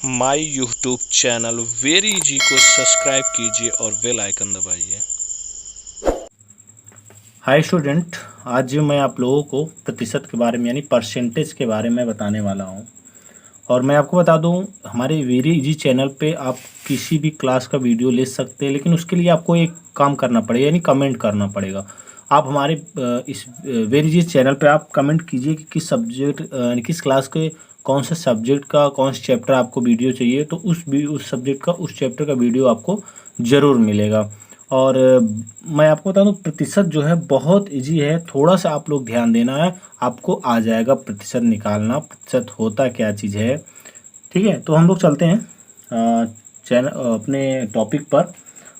My YouTube channel very easy को subscribe कीजिए और बेल आइकन दबाइए। हाय स्टूडेंट, आज मैं आप लोगों को प्रतिशत के बारे में यानी परसेंटेज के बारे में बताने वाला हूं। और मैं आपको बता दूं, हमारे वेरी इजी चैनल पे आप किसी भी क्लास का वीडियो ले सकते हैं, लेकिन उसके लिए आपको एक काम करना पड़ेगा यानी कमेंट करना पड़ेगा। आप हमारे इस वेरी इजी चैनल पे आप कमेंट कीजिए कि किस सब्जेक्ट यानी किस क्लास के कौन से सब्जेक्ट का कौन से चैप्टर आपको वीडियो चाहिए, तो उस सब्जेक्ट का उस चैप्टर का वीडियो आपको ज़रूर मिलेगा। और मैं आपको बता दूं, प्रतिशत जो है बहुत इजी है, थोड़ा सा आप लोग ध्यान देना है, आपको आ जाएगा प्रतिशत निकालना, प्रतिशत होता क्या चीज़ है। ठीक है, तो हम लोग चलते हैं चैनल अपने टॉपिक पर।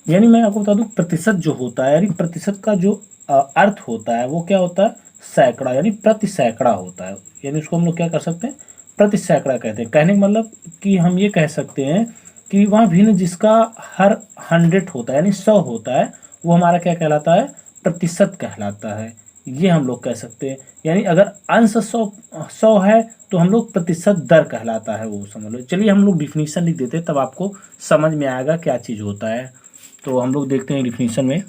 यानी मैं आपको बता दूं, प्रतिशत जो होता है यानी प्रतिशत का जो अर्थ होता है वो क्या होता है, सैकड़ा यानी प्रति सैकड़ा होता है। यानी उसको हम लोग क्या कर सकते हैं, प्रति सैकड़ा कहते हैं। कहने का मतलब कि हम ये कह सकते हैं कि वह भिन्न जिसका हर 100 होता है यानी 100 होता है, वो हमारा क्या कहलाता है, प्रतिशत कहलाता है। ये हम लोग कह सकते हैं। यानी अगर अंश 100 है तो हम लोग प्रतिशत दर कहलाता है, वो समझ लो। चलिए हम लोग डिफिनीशन लिख देते हैं, तब आपको समझ में आएगा क्या चीज़ होता है। तो हम लोग देखते हैं डिफिनीशन में।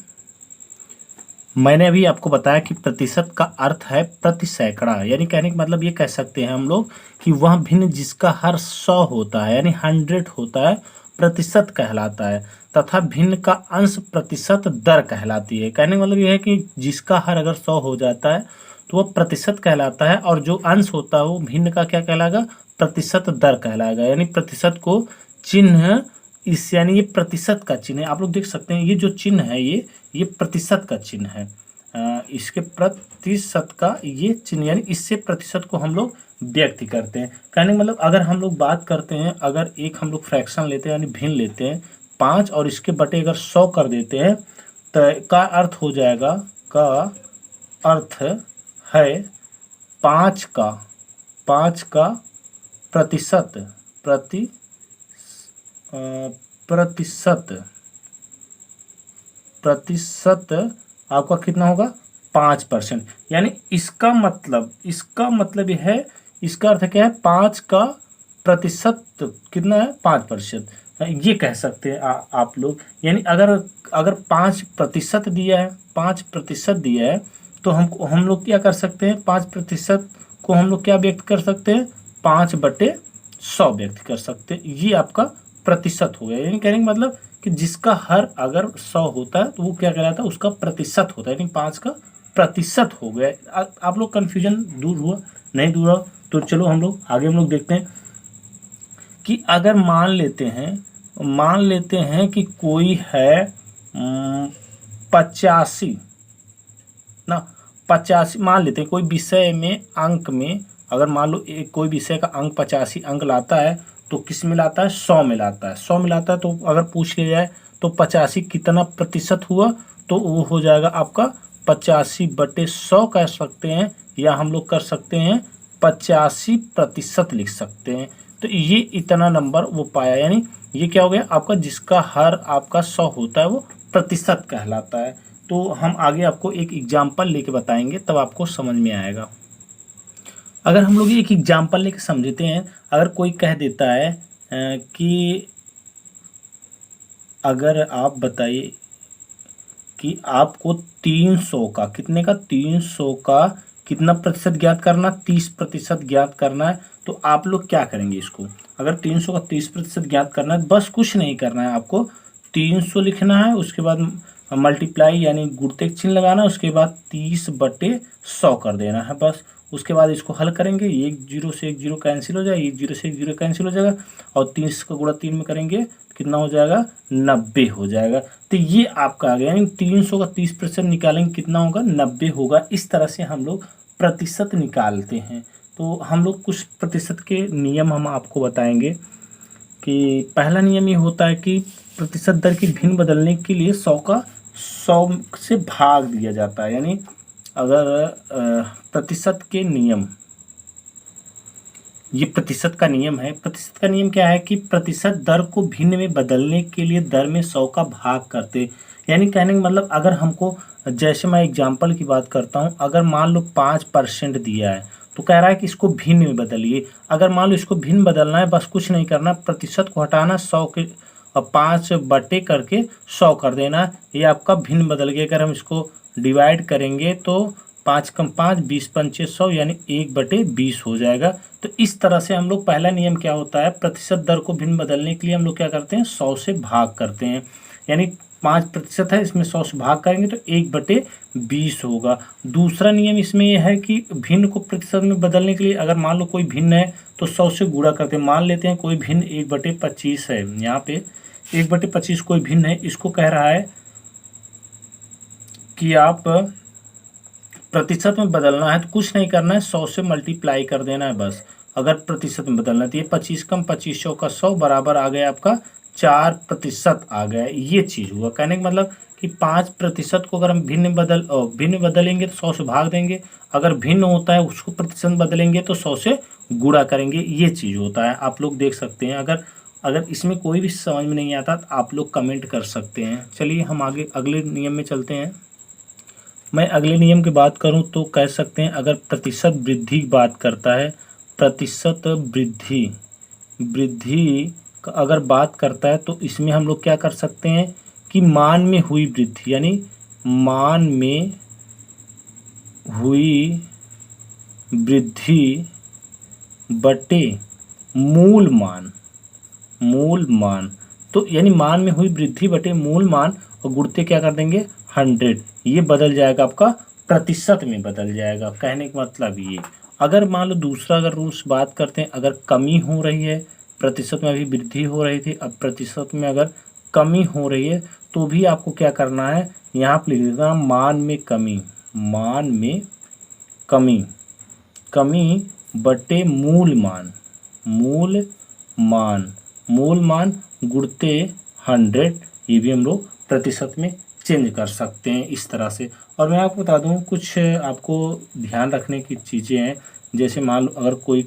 मैंने अभी आपको बताया कि प्रतिशत का अर्थ है प्रति सैकड़ा, यानी कहने का मतलब ये कह सकते हैं हम लोग कि वह भिन्न जिसका हर 100 होता है यानी 100 होता है, प्रतिशत कहलाता है, तथा भिन्न का अंश प्रतिशत दर कहलाती है। कहने का मतलब ये है कि जिसका हर अगर 100 हो जाता है तो वह प्रतिशत कहलाता है, और जो अंश होता है वो भिन्न का क्या कहलाएगा, प्रतिशत दर कहलाएगा। यानी प्रतिशत को चिन्ह इस यानी ये प्रतिशत का चिन्ह है, आप लोग देख सकते हैं ये जो चिन्ह है ये प्रतिशत का चिन्ह है। इसके प्रतिशत का ये चिन्ह यानी इससे प्रतिशत को हम लोग व्यक्त करते हैं। कहने का मतलब अगर हम लोग बात करते हैं, अगर एक हम लोग फ्रैक्शन लेते हैं यानी भिन्न लेते हैं 5 और इसके बटे अगर 100 कर देते हैं तो का अर्थ हो जाएगा, का अर्थ है 5 का प्रतिशत प्रतिशत प्रतिशत आपका कितना होगा, 5%। यानी इसका मतलब यह है, इसका अर्थ क्या है, 5 का प्रतिशत कितना है, 5%। ये कह सकते हैं आप लोग। यानी अगर 5% दिया है, 5% दिया है, तो हम लोग क्या कर सकते हैं, 5% को हम लोग क्या व्यक्त कर सकते हैं, 5/100 व्यक्त कर सकते हैं। ये आपका प्रतिशत हो गया। यानी कहने का मतलब कि जिसका हर अगर 100 होता है तो वो क्या कहलाता है, उसका प्रतिशत होता है। यानी 5 का प्रतिशत हो गया। आप लोग कन्फ्यूजन दूर हुआ, नहीं दूर हुआ? तो चलो हम लोग आगे देखते हैं कि अगर मान लेते हैं कि कोई है 85 ना, 85 मान लेते हैं कोई विषय में अंक में, अगर मान लो एक कोई विषय का अंक 85 अंक लाता है, तो किस में लाता है, 100 में लाता है। 100 में लाता है तो अगर पूछ लिया जाए तो 85 कितना प्रतिशत हुआ, तो वो हो जाएगा आपका 85/100 कह सकते हैं, या हम लोग कर सकते हैं 85% लिख सकते हैं। तो ये इतना नंबर वो पाया, यानी ये क्या हो गया आपका, जिसका हर आपका 100 होता है वो प्रतिशत कहलाता है। तो हम आगे आपको एक एग्जाम्पल लेके बताएंगे, तब आपको समझ में आएगा। अगर हम लोग एक एग्जाम्पल लेके समझते हैं, अगर कोई कह देता है कि अगर आप बताइए कि आपको 300 का कितने का, 300 का कितना प्रतिशत ज्ञात करना, 30% ज्ञात करना है, तो आप लोग क्या करेंगे इसको। अगर 300 का 30% ज्ञात करना है, बस कुछ नहीं करना है, आपको 300 लिखना है, उसके बाद मल्टीप्लाई यानी गुणते चिन्ह लगाना है, उसके बाद 30/100 कर देना है बस। उसके बाद इसको हल करेंगे, 1 0 से 1 0 कैंसिल हो जाएगा, 1 0 से 1 0 कैंसिल हो जाएगा, और 30 का गुणा 3 में करेंगे कितना हो जाएगा, 90 हो जाएगा। तो ये आपका आ गया, यानी 300 का 30% निकालेंगे कितना होगा, 90 होगा। इस तरह से हम लोग प्रतिशत निकालते हैं। तो हम लोग कुछ प्रतिशत के नियम हम आपको बताएंगे कि पहला नियम ये होता है कि प्रतिशत दर की भिन्न बदलने के लिए 100 का 100 से भाग दिया जाता है। यानी अगर प्रतिशत के नियम, ये प्रतिशत का नियम है। प्रतिशत का नियम क्या है कि प्रतिशत दर को भिन्न में बदलने के लिए दर में 100 का भाग करते। यानी कहने का मतलब अगर हमको, जैसे मैं एग्जांपल की बात करता हूँ, अगर मान लो 5% दिया है तो कह रहा है कि इसको भिन्न में बदलिए। अगर मान लो इसको भिन्न बदलना है, बस कुछ नहीं करना, प्रतिशत को हटाना, 100 के 5 बटे करके 100 कर देना, ये आपका भिन्न बदल गया। अगर हम इसको डिवाइड करेंगे तो 5 कम 5 20 पंचे 100 यानी 1/20 हो जाएगा। तो इस तरह से हम लोग, पहला नियम क्या होता है, प्रतिशत दर को भिन्न बदलने के लिए हम लोग क्या करते हैं, 100 से भाग करते हैं। यानी 5% है, इसमें 100 से भाग करेंगे तो 1/20 होगा। दूसरा नियम इसमें यह है कि भिन्न को प्रतिशत में बदलने के लिए अगर मान लो कोई भिन्न है तो 100 से गुणा करते हैं। मान लेते हैं कोई भिन्न 1/25 है, यहाँ पे 1/25 कोई भिन्न है, इसको कह रहा है कि आप प्रतिशत में बदलना है तो कुछ नहीं करना है, 100 से मल्टीप्लाई कर देना है बस। अगर प्रतिशत में बदलना है तो ये 25 कम 25 का 100 बराबर आ गया आपका 4% आ गया। ये चीज़ हुआ, कहने का मतलब कि 5% को अगर हम भिन्न बदलेंगे तो 100 से भाग देंगे, अगर भिन्न होता है उसको प्रतिशत बदलेंगे तो 100 से गुणा करेंगे। ये चीज़ होता है, आप लोग देख सकते हैं। अगर इसमें कोई भी समझ में नहीं आता तो आप लोग कमेंट कर सकते हैं। चलिए हम आगे अगले नियम में चलते हैं। मैं अगले नियम की बात करूं तो कह सकते हैं, अगर प्रतिशत वृद्धि की बात करता है, प्रतिशत वृद्धि का अगर बात करता है तो इसमें हम लोग क्या कर सकते हैं कि मान में हुई वृद्धि, यानी मान में हुई वृद्धि बटे मूल मान, तो यानी मान में हुई वृद्धि बटे मूल मान और गुणते क्या कर देंगे 100, ये बदल जाएगा आपका प्रतिशत में बदल जाएगा। कहने का मतलब ये, अगर मान लो दूसरा अगर रूल्स बात करते हैं, अगर कमी हो रही है, प्रतिशत में अभी वृद्धि हो रही थी, अब प्रतिशत में अगर कमी हो रही है तो भी आपको क्या करना है, यहाँ पर लिख देना मान में कमी बटे मूल मान गुणते 100, ये भी हम लोग प्रतिशत में चेंज कर सकते हैं इस तरह से। और मैं आपको बता दूं कुछ आपको ध्यान रखने की चीज़ें हैं। जैसे मान लो अगर कोई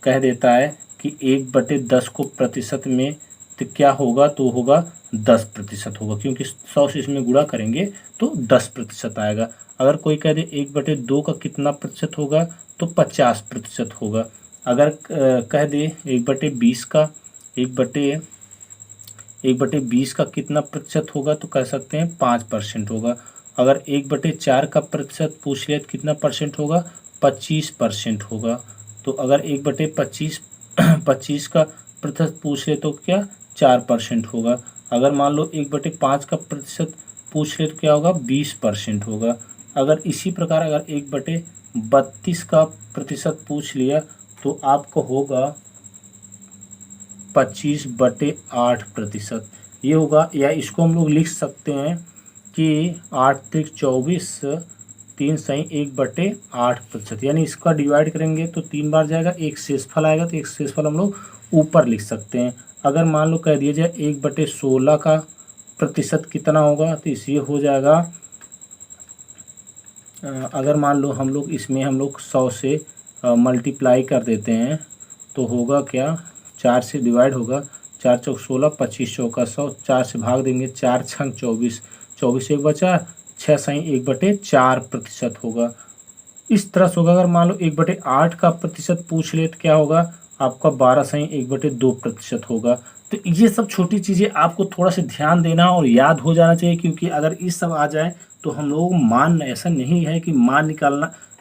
कह देता है कि 1/10 को प्रतिशत में तो क्या होगा, तो होगा 10% होगा, क्योंकि 100 से इसमें गुणा करेंगे तो 10% आएगा। अगर कोई कह दे 1/2 का कितना प्रतिशत होगा, तो 50% होगा। अगर कह दे 1/20 का 1/20 का कितना प्रतिशत होगा, तो कह सकते हैं 5% होगा। अगर 1/4 का प्रतिशत पूछ लिया तो कितना परसेंट होगा, 25% होगा। तो अगर 1/25 का प्रतिशत पूछ ले तो क्या 4% होगा। अगर मान लो 1/5 का प्रतिशत पूछ ले तो क्या होगा, 20% होगा। अगर इसी प्रकार अगर 1/32 का प्रतिशत पूछ लिया तो आपको होगा 25/8%, ये होगा। या इसको हम लोग लिख सकते हैं कि 8 त्रिक 24 3 सही 1/8%, यानी इसका डिवाइड करेंगे तो 3 बार जाएगा, एक शेषफल आएगा, तो एक शेषफल हम लोग ऊपर लिख सकते हैं। अगर मान लो कह दिया जाए 1/16 का प्रतिशत कितना होगा, तो इसे हो जाएगा, अगर मान लो हम लोग इसमें 100 से मल्टीप्लाई कर देते हैं तो होगा क्या, 4 से डिवाइड होगा, 4 चौक 16, 25 चौका 100, 4 से भाग देंगे, 4 छंग 24, 24 एक बचा, 6 सही 1/4% होगा। इस तरह से होगा। अगर मान लो 1/8 का प्रतिशत पूछ ले तो क्या होगा आपका 12 सही 1/2% होगा। तो ये सब छोटी चीज़ें आपको थोड़ा सा ध्यान देना और याद हो जाना चाहिए, क्योंकि अगर ये सब आ जाए तो हम लोग मान, ऐसा नहीं है कि मान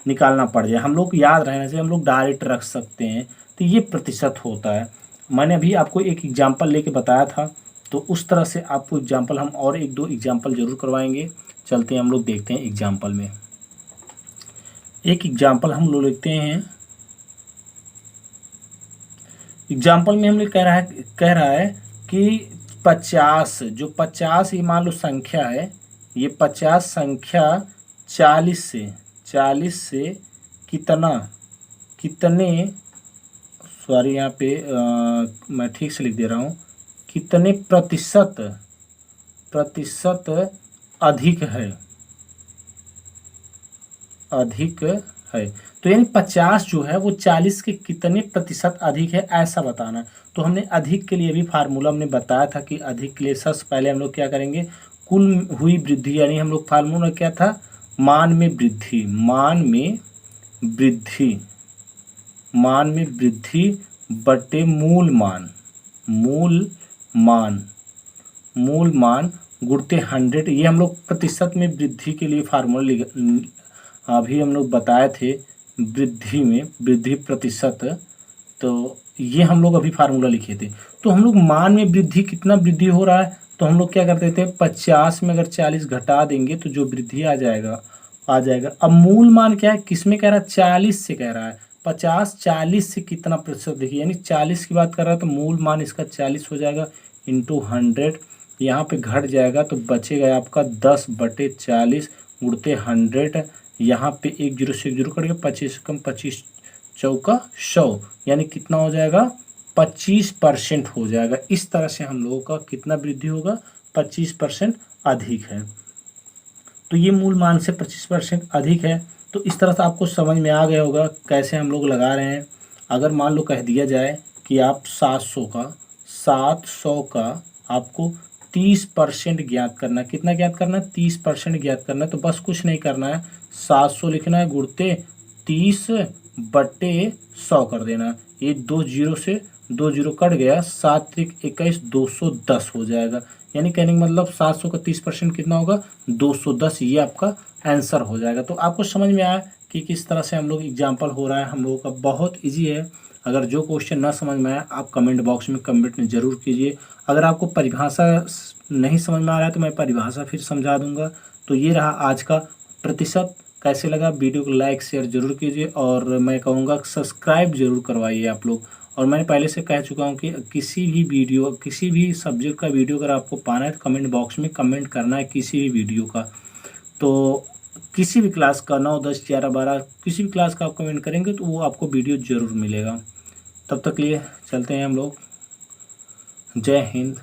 निकालना पड़ जाए, हम लोग याद रहना चाहिए, हम लोग डायरेक्ट रख सकते हैं। तो ये प्रतिशत होता है। मैंने अभी आपको एक एग्जाम्पल लेके बताया था, तो उस तरह से आपको एग्जाम्पल हम और 1-2 एग्जाम्पल ज़रूर करवाएंगे। चलते हैं हम लोग देखते हैं एग्जाम्पल में। एक एग्जाम्पल हम लोग लिखते हैं। एग्जाम्पल में हम लोग कह रहा है कि 50, जो 50 ये मान लो संख्या है, ये 50 संख्या 40 से कितने सॉरी यहाँ पे मैं ठीक से लिख दे रहा हूँ, कितने प्रतिशत अधिक है। तो यानी 50 जो है वो 40 के कितने प्रतिशत अधिक है, ऐसा बताना है। तो हमने अधिक के लिए भी फार्मूला हमने बताया था कि अधिक के लिए सबसे पहले हम लोग क्या करेंगे, कुल हुई वृद्धि, यानी हम लोग फार्मूला क्या था, मान में वृद्धि, मान में वृद्धि बटे मूल मान, मूल मान गुणते 100। ये हम लोग प्रतिशत में वृद्धि के लिए फार्मूला अभी हम लोग बताए थे, वृद्धि में वृद्धि प्रतिशत, तो ये हम लोग अभी फार्मूला लिखे थे। तो हम लोग मान में वृद्धि, कितना वृद्धि हो रहा है, तो हम लोग क्या करते थे, 50 में अगर 40 घटा देंगे तो जो वृद्धि आ जाएगा। अब मूल मान क्या है, किस में कह रहा है, 40 से कह रहा है। 50 40 से कितना प्रतिशत, देखिए यानी 40 की बात कर रहा है तो मूल मान इसका 40 हो जाएगा इंटू 100। यहाँ पे घट जाएगा तो बचेगा आपका 10/40 गुणते 100। यहाँ पे 1 0 से 1 0 कट गया, 25 कम 25 चौका 100, यानी कितना हो जाएगा, 25% हो जाएगा। इस तरह से हम लोगों का कितना वृद्धि होगा, 25% अधिक है। तो ये मूल मान से 25% अधिक है। तो इस तरह से आपको समझ में आ गया होगा कैसे हम लोग लगा रहे हैं। अगर मान लो कह दिया जाए कि आप 700 का आपको 30% ज्ञात करना है, कितना ज्ञात करना है, 30% ज्ञात करना है। तो बस कुछ नहीं करना है, 700 लिखना है गुणते 30/100 कर देना। ये 2 0 से 2 0 कट गया, 7 3 21 210 हो जाएगा। यानी कहने का मतलब 700 का 30% कितना होगा, 210। ये आपका आंसर हो जाएगा। तो आपको समझ में आया कि किस तरह से हम लोग एग्जाम्पल हो रहा है हम लोगों का, बहुत ईजी है। अगर जो क्वेश्चन ना समझ में आया आप कमेंट बॉक्स में कमेंट ज़रूर कीजिए। अगर आपको परिभाषा नहीं समझ में आ रहा है तो मैं परिभाषा फिर समझा दूंगा। तो ये रहा आज का प्रतिशत। कैसे लगा, वीडियो को लाइक शेयर जरूर कीजिए और मैं कहूँगा सब्सक्राइब जरूर करवाइए आप लोग। और मैंने पहले से कह चुका हूँ कि किसी भी वीडियो, किसी भी सब्जेक्ट का वीडियो अगर आपको पाना है तो कमेंट बॉक्स में कमेंट करना है किसी भी वीडियो का। तो किसी भी क्लास का 9 10 11 12 किसी भी क्लास का आप कमेंट करेंगे तो वो आपको वीडियो ज़रूर मिलेगा। तब तक लिए चलते हैं हम लोग। जय हिंद।